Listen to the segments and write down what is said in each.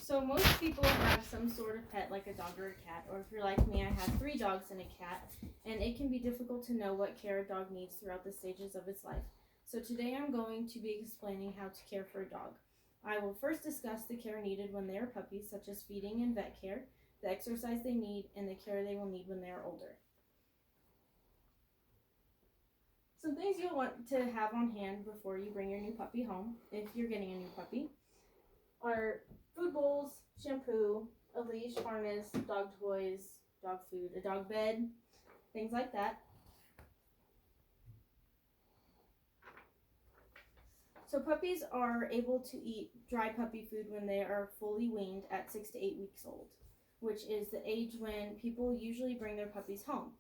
So most people have some sort of pet like a dog or a cat, or if you're like me, I have 3 dogs and a cat, and it can be difficult to know what care a dog needs throughout the stages of its life. So today I'm going to be explaining how to care for a dog. I will first discuss the care needed when they are puppies, such as feeding and vet care, the exercise they need, and the care they will need when they are older. Some things you'll want to have on hand before you bring your new puppy home, if you're getting a new puppy, are food bowls, shampoo, a leash, harness, dog toys, dog food, a dog bed, things like that. So puppies are able to eat dry puppy food when they are fully weaned at 6 to 8 weeks old, which is the age when people usually bring their puppies home.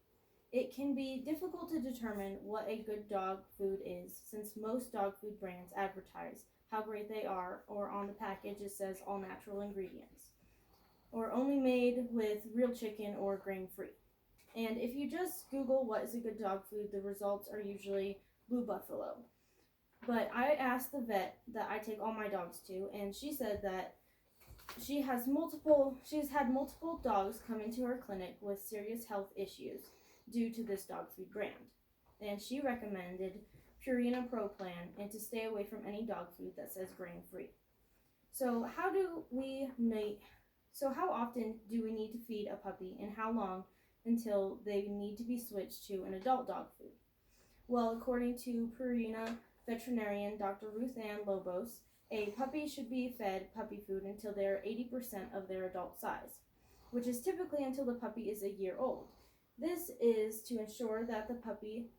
It can be difficult to determine what a good dog food is, since most dog food brands advertise how great they are, or on the package it says all natural ingredients, or only made with real chicken or grain-free. And if you just Google what is a good dog food, the results are usually Blue Buffalo. But I asked the vet that I take all my dogs to, and she said that she's had multiple dogs come into her clinic with serious health issues due to this dog food brand. And she recommended Purina Pro Plan and to stay away from any dog food that says grain-free. So how often do we need to feed a puppy, and how long until they need to be switched to an adult dog food? Well, according to Purina veterinarian Dr. Ruth Ann Lobos, a puppy should be fed puppy food until they are 80% of their adult size, which is typically until the puppy is a year old. This is to ensure that the puppy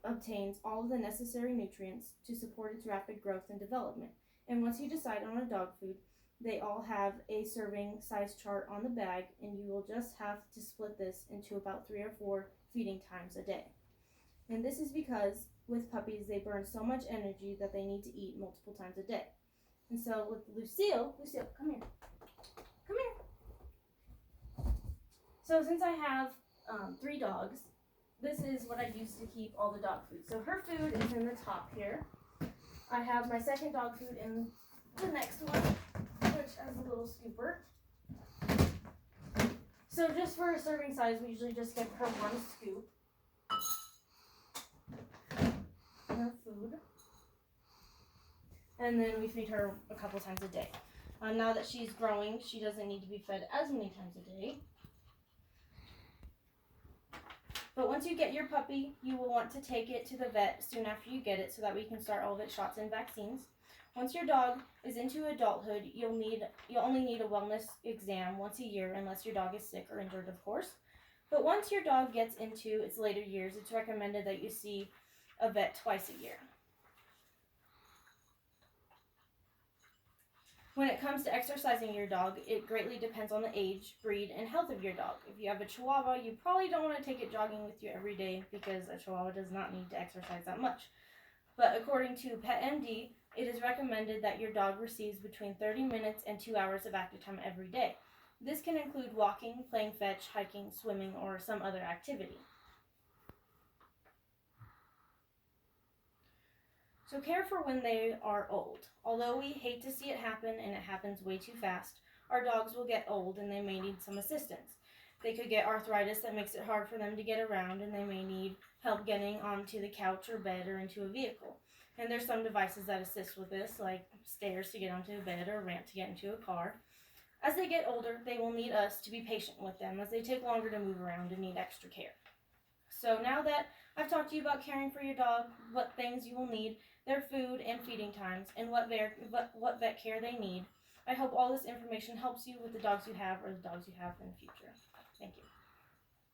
obtains all of the necessary nutrients to support its rapid growth and development. And once you decide on a dog food, they all have a serving size chart on the bag, and you will just have to split this into about 3 or 4 feeding times a day. And this is because with puppies, they burn so much energy that they need to eat multiple times a day. And so with Lucille, come here. Come here. So since I have 3 dogs, this is what I use to keep all the dog food. So her food is in the top here. I have my second dog food in the next one, which has a little scooper. So just for a serving size, we usually just give her 1 scoop. Her food. And then we feed her a couple times a day. Now that she's growing, she doesn't need to be fed as many times a day. But once you get your puppy, you will want to take it to the vet soon after you get it so that we can start all of its shots and vaccines. Once your dog is into adulthood, you'll only need a wellness exam once a year unless your dog is sick or injured, of course. But once your dog gets into its later years, it's recommended that you see a vet twice a year. When it comes to exercising your dog, it greatly depends on the age, breed, and health of your dog. If you have a Chihuahua, you probably don't want to take it jogging with you every day because a Chihuahua does not need to exercise that much. But according to PetMD, it is recommended that your dog receives between 30 minutes and 2 hours of active time every day. This can include walking, playing fetch, hiking, swimming, or some other activity. So care for when they are old. Although we hate to see it happen and it happens way too fast, our dogs will get old and they may need some assistance. They could get arthritis that makes it hard for them to get around, and they may need help getting onto the couch or bed or into a vehicle. And there's some devices that assist with this, like stairs to get onto a bed or a ramp to get into a car. As they get older, they will need us to be patient with them as they take longer to move around and need extra care. So now that I've talked to you about caring for your dog, what things you will need, their food and feeding times, and what vet care they need, I hope all this information helps you with the dogs you have or the dogs you have in the future. Thank you.